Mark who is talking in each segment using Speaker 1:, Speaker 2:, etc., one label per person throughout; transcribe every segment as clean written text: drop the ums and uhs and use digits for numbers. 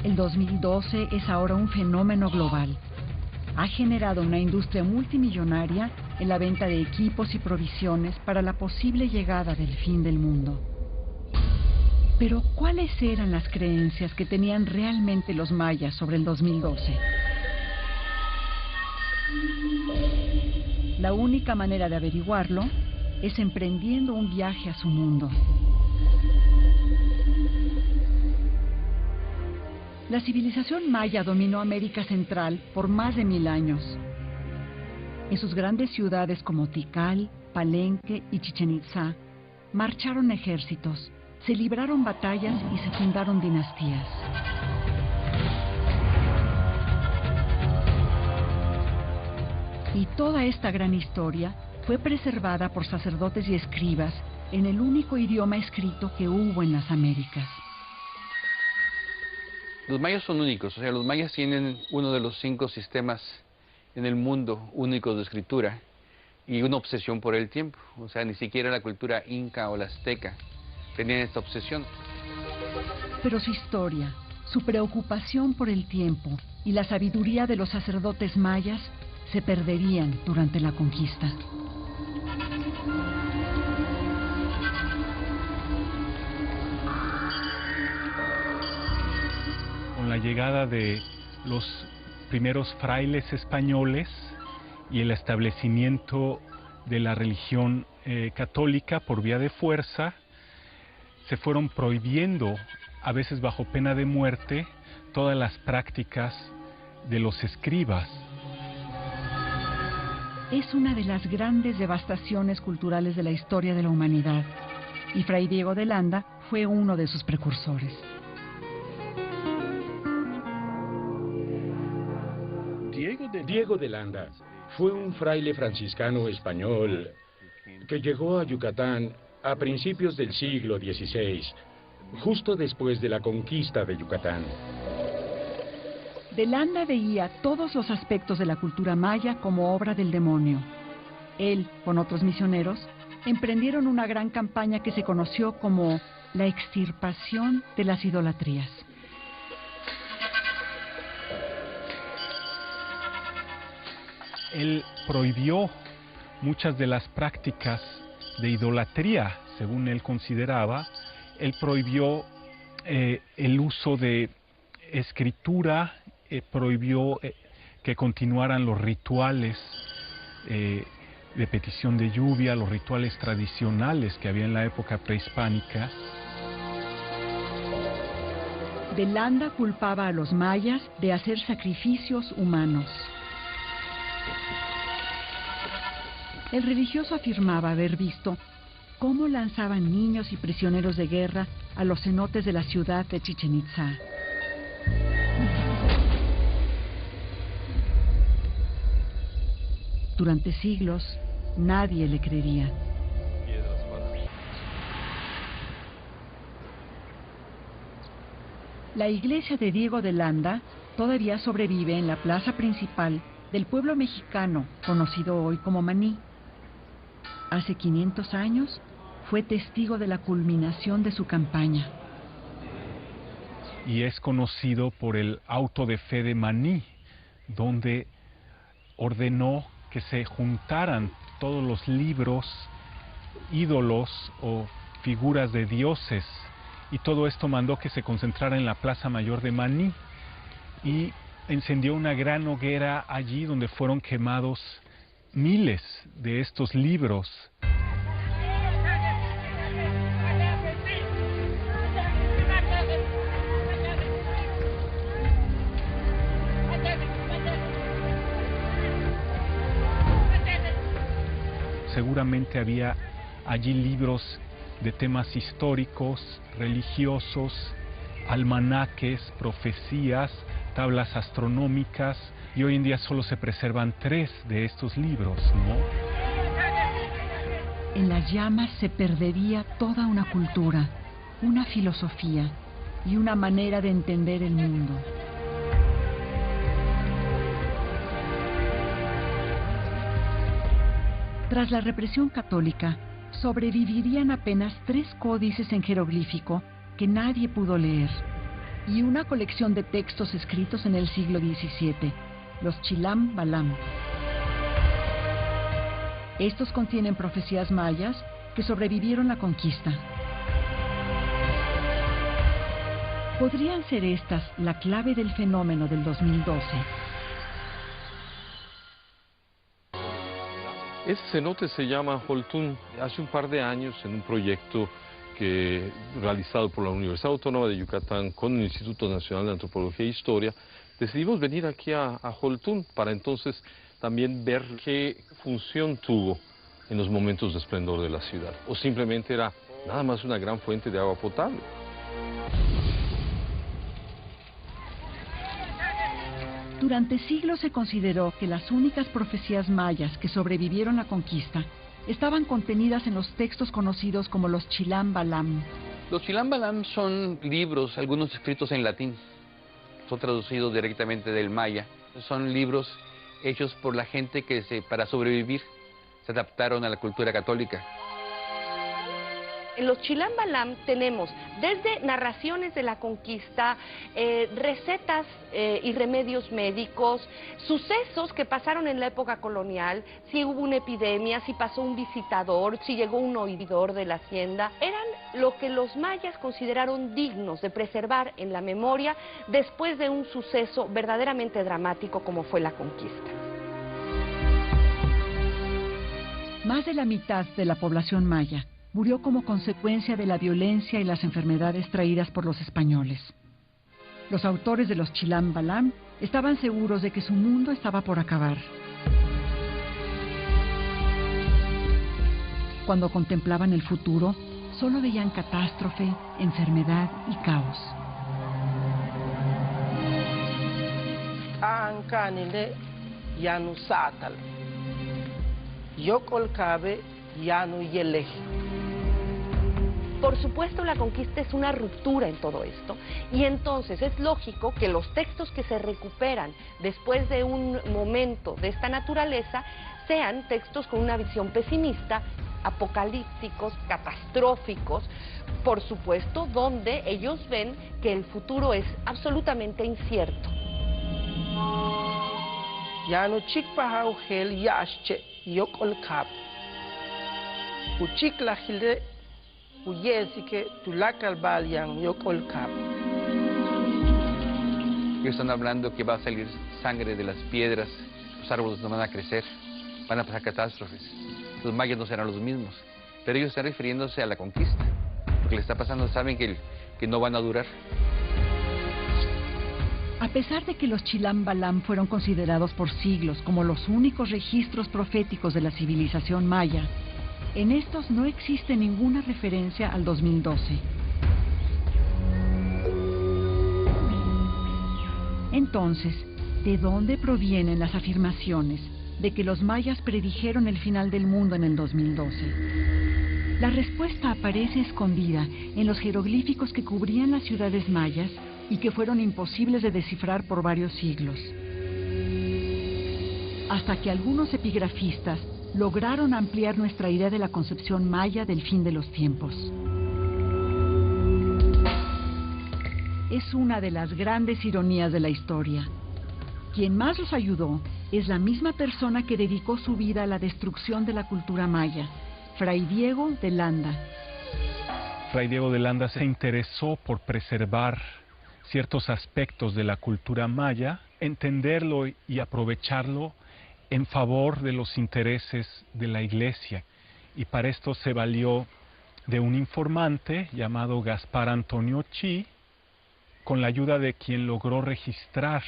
Speaker 1: El 2012 es ahora un fenómeno global. Ha generado una industria multimillonaria en la venta de equipos y provisiones para la posible llegada del fin del mundo. Pero, ¿cuáles eran las creencias que tenían realmente los mayas sobre el 2012? La única manera de averiguarlo es emprendiendo un viaje a su mundo. La civilización maya dominó América Central por más de 1000 años. En sus grandes ciudades como Tikal, Palenque y Chichén Itzá, marcharon ejércitos, se libraron batallas y se fundaron dinastías. Y toda esta gran historia fue preservada por sacerdotes y escribas en el único idioma escrito que hubo en las Américas.
Speaker 2: Los mayas son únicos, o sea, los mayas tienen uno de los 5 sistemas en el mundo únicos de escritura y una obsesión por el tiempo. O sea, ni siquiera la cultura inca o la azteca tenían esta obsesión.
Speaker 1: Pero su historia, su preocupación por el tiempo y la sabiduría de los sacerdotes mayas se perderían durante la conquista.
Speaker 3: Con la llegada de los primeros frailes españoles y el establecimiento de la religión católica por vía de fuerza, se fueron prohibiendo, a veces bajo pena de muerte, todas las prácticas de los escribas.
Speaker 1: Es una de las grandes devastaciones culturales de la historia de la humanidad, y Fray Diego de Landa fue uno de sus precursores.
Speaker 4: Diego de Landa fue un fraile franciscano español que llegó a Yucatán a principios del siglo XVI, justo después de la conquista de Yucatán.
Speaker 1: De Landa veía todos los aspectos de la cultura maya como obra del demonio. Él, con otros misioneros, emprendieron una gran campaña que se conoció como la extirpación de las idolatrías.
Speaker 3: Él prohibió muchas de las prácticas de idolatría, según él consideraba. Él prohibió el uso de escritura, prohibió que continuaran los rituales de petición de lluvia, los rituales tradicionales que había en la época prehispánica.
Speaker 1: De Landa culpaba a los mayas de hacer sacrificios humanos. El religioso afirmaba haber visto cómo lanzaban niños y prisioneros de guerra a los cenotes de la ciudad de Chichén Itzá. Durante siglos, nadie le creería. La iglesia de Diego de Landa todavía sobrevive en la plaza principal del pueblo mexicano, conocido hoy como Maní. Hace 500 años fue testigo de la culminación de su campaña.
Speaker 3: Y es conocido por el auto de fe de Maní, donde ordenó que se juntaran todos los libros, ídolos o figuras de dioses, y todo esto mandó que se concentrara en la Plaza Mayor de Maní, y encendió una gran hoguera allí donde fueron quemados miles de estos libros. Seguramente había allí libros de temas históricos, religiosos, almanaques, profecías, tablas astronómicas, y hoy en día solo se preservan 3 de estos libros, ¿no?
Speaker 1: En las llamas se perdería toda una cultura, una filosofía y una manera de entender el mundo. Tras la represión católica, sobrevivirían apenas 3 códices en jeroglífico que nadie pudo leer. y una colección de textos escritos en el siglo XVII, los Chilam Balam. Estos contienen profecías mayas que sobrevivieron la conquista. ¿Podrían ser estas la clave del fenómeno del 2012?
Speaker 5: Este cenote se llama Joltún. Hace un par de años, en un proyecto realizado por la Universidad Autónoma de Yucatán con el Instituto Nacional de Antropología e Historia, decidimos venir aquí a Joltún para entonces también ver qué función tuvo en los momentos de esplendor de la ciudad, o simplemente era nada más una gran fuente de agua potable.
Speaker 1: Durante siglos se consideró que las únicas profecías mayas que sobrevivieron la conquista estaban contenidas en los textos conocidos como los Chilam Balam.
Speaker 2: Los Chilam Balam son libros, algunos escritos en latín, son traducidos directamente del maya. Son libros hechos por la gente que para sobrevivir se adaptaron a la cultura católica.
Speaker 6: En los Chilam Balam tenemos desde narraciones de la conquista, recetas y remedios médicos, sucesos que pasaron en la época colonial, si hubo una epidemia, si pasó un visitador, si llegó un oidor de la hacienda. Eran lo que los mayas consideraron dignos de preservar en la memoria después de un suceso verdaderamente dramático como fue la conquista.
Speaker 1: Más de la mitad de la población maya murió como consecuencia de la violencia y las enfermedades traídas por los españoles. Los autores de los Chilam Balam estaban seguros de que su mundo estaba por acabar. Cuando contemplaban el futuro, solo veían catástrofe, enfermedad y caos.
Speaker 7: Aankanile yanu satal, yokolkabe yanu yeleji.
Speaker 6: Por supuesto, la conquista es una ruptura en todo esto, y entonces es lógico que los textos que se recuperan después de un momento de esta naturaleza sean textos con una visión pesimista, apocalípticos, catastróficos, por supuesto, donde ellos ven que el futuro es absolutamente incierto.
Speaker 7: Yanu chikpahau hel yashche yokolkab, uchiklahile uyesike tulakalbal yang yokolkab.
Speaker 2: Ellos están hablando que va a salir sangre de las piedras, los árboles no van a crecer, van a pasar catástrofes. Los mayas no serán los mismos, pero ellos están refiriéndose a la conquista. Lo que les está pasando, saben que no van a durar.
Speaker 1: A pesar de que los Chilam Balam fueron considerados por siglos como los únicos registros proféticos de la civilización maya, en estos no existe ninguna referencia al 2012. Entonces, ¿de dónde provienen las afirmaciones de que los mayas predijeron el final del mundo en el 2012? La respuesta aparece escondida en los jeroglíficos que cubrían las ciudades mayas y que fueron imposibles de descifrar por varios siglos. Hasta que algunos epigrafistas lograron ampliar nuestra idea de la concepción maya del fin de los tiempos. Es una de las grandes ironías de la historia. Quien más los ayudó es la misma persona que dedicó su vida a la destrucción de la cultura maya, Fray Diego de Landa.
Speaker 3: Fray Diego de Landa se interesó por preservar ciertos aspectos de la cultura maya, entenderlo y aprovecharlo en favor de los intereses de la Iglesia. Y para esto se valió de un informante llamado Gaspar Antonio Chi, con la ayuda de quien logró registrar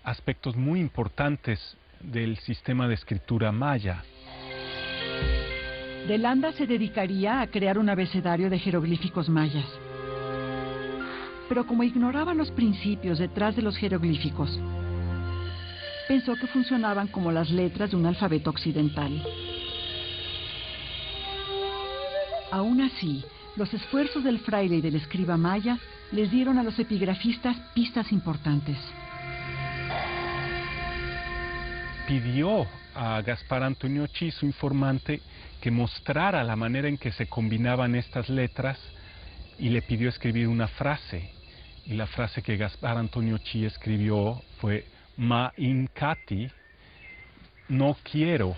Speaker 3: aspectos muy importantes del sistema de escritura maya.
Speaker 1: De Landa se dedicaría a crear un abecedario de jeroglíficos mayas. Pero como ignoraba los principios detrás de los jeroglíficos, pensó que funcionaban como las letras de un alfabeto occidental. Aún así, los esfuerzos del fraile y del escriba maya les dieron a los epigrafistas pistas importantes.
Speaker 3: Pidió a Gaspar Antonio Chi, su informante, que mostrara la manera en que se combinaban estas letras y le pidió escribir una frase. y la frase que Gaspar Antonio Chía escribió fue Ma incati, no quiero.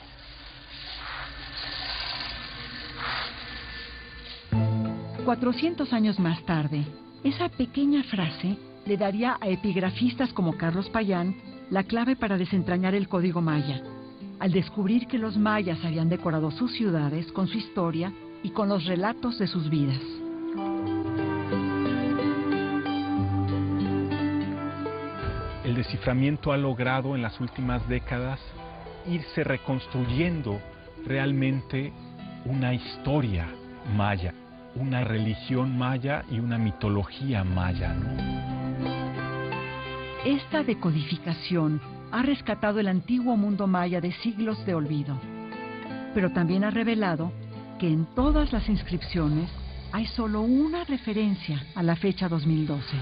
Speaker 1: 400 años más tarde, esa pequeña frase le daría a epigrafistas como Carlos Payán la clave para desentrañar el código maya, al descubrir que los mayas habían decorado sus ciudades con su historia y con los relatos de sus vidas.
Speaker 3: El desciframiento ha logrado en las últimas décadas irse reconstruyendo realmente una historia maya, una religión maya y una mitología maya, ¿no?
Speaker 1: Esta decodificación ha rescatado el antiguo mundo maya de siglos de olvido, pero también ha revelado que en todas las inscripciones hay solo una referencia a la fecha 2012.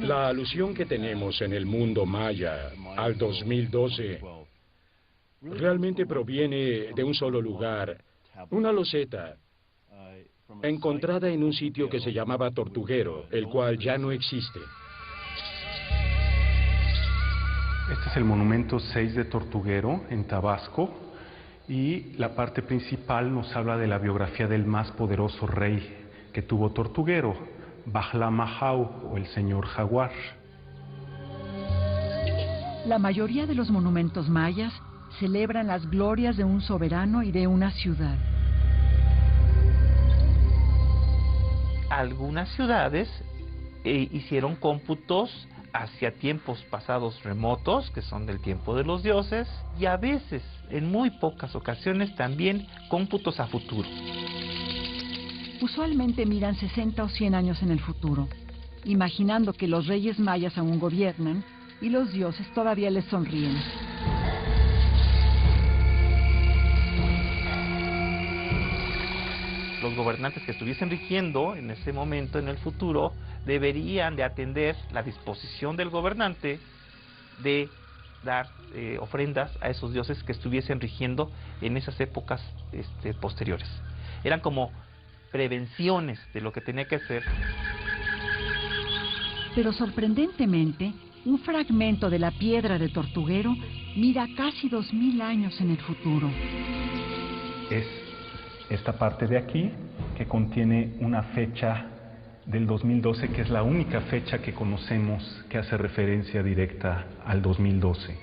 Speaker 4: La alusión que tenemos en el mundo maya al 2012 realmente proviene de un solo lugar, una loseta encontrada en un sitio que se llamaba Tortuguero, el cual ya no existe.
Speaker 3: Este es el monumento 6 de Tortuguero, en Tabasco, y la parte principal nos habla de la biografía del más poderoso rey que tuvo Tortuguero, Bajlamajau, o el señor jaguar.
Speaker 1: La mayoría de los monumentos mayas celebran las glorias de un soberano y de una ciudad.
Speaker 8: Algunas ciudades hicieron cómputos hacia tiempos pasados remotos, que son del tiempo de los dioses, y a veces, en muy pocas ocasiones, también cómputos a futuro.
Speaker 1: Usualmente miran 60 o 100 años en el futuro, imaginando que los reyes mayas aún gobiernan y los dioses todavía les sonríen.
Speaker 8: Los gobernantes que estuviesen rigiendo en ese momento, en el futuro, deberían de atender la disposición del gobernante de dar ofrendas a esos dioses que estuviesen rigiendo en esas épocas posteriores. Eran como prevenciones de lo que tenía que ser.
Speaker 1: Pero sorprendentemente, un fragmento de la piedra de Tortuguero mira casi 2000 años en el futuro.
Speaker 3: Es esta parte de aquí que contiene una fecha del 2012, que es la única fecha que conocemos que hace referencia directa al 2012.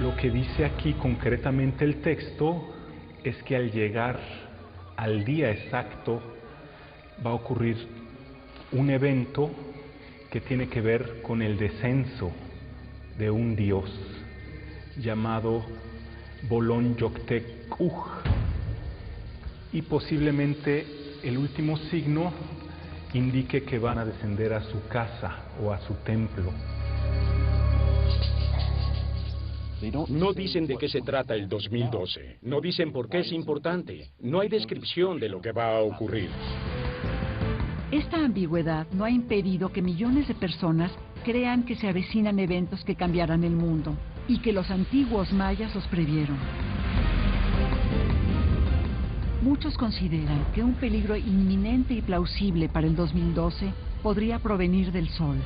Speaker 3: Lo que dice aquí concretamente el texto es que al llegar al día exacto va a ocurrir un evento que tiene que ver con el descenso de un dios llamado Bolón Yoctecúj, y posiblemente el último signo indique que van a descender a su casa o a su templo.
Speaker 4: No dicen de qué se trata el 2012, no dicen por qué es importante, no hay descripción de lo que va a ocurrir.
Speaker 1: Esta ambigüedad no ha impedido que millones de personas crean que se avecinan eventos que cambiarán el mundo y que los antiguos mayas los previeron. Muchos consideran que un peligro inminente y plausible para el 2012 podría provenir del Sol.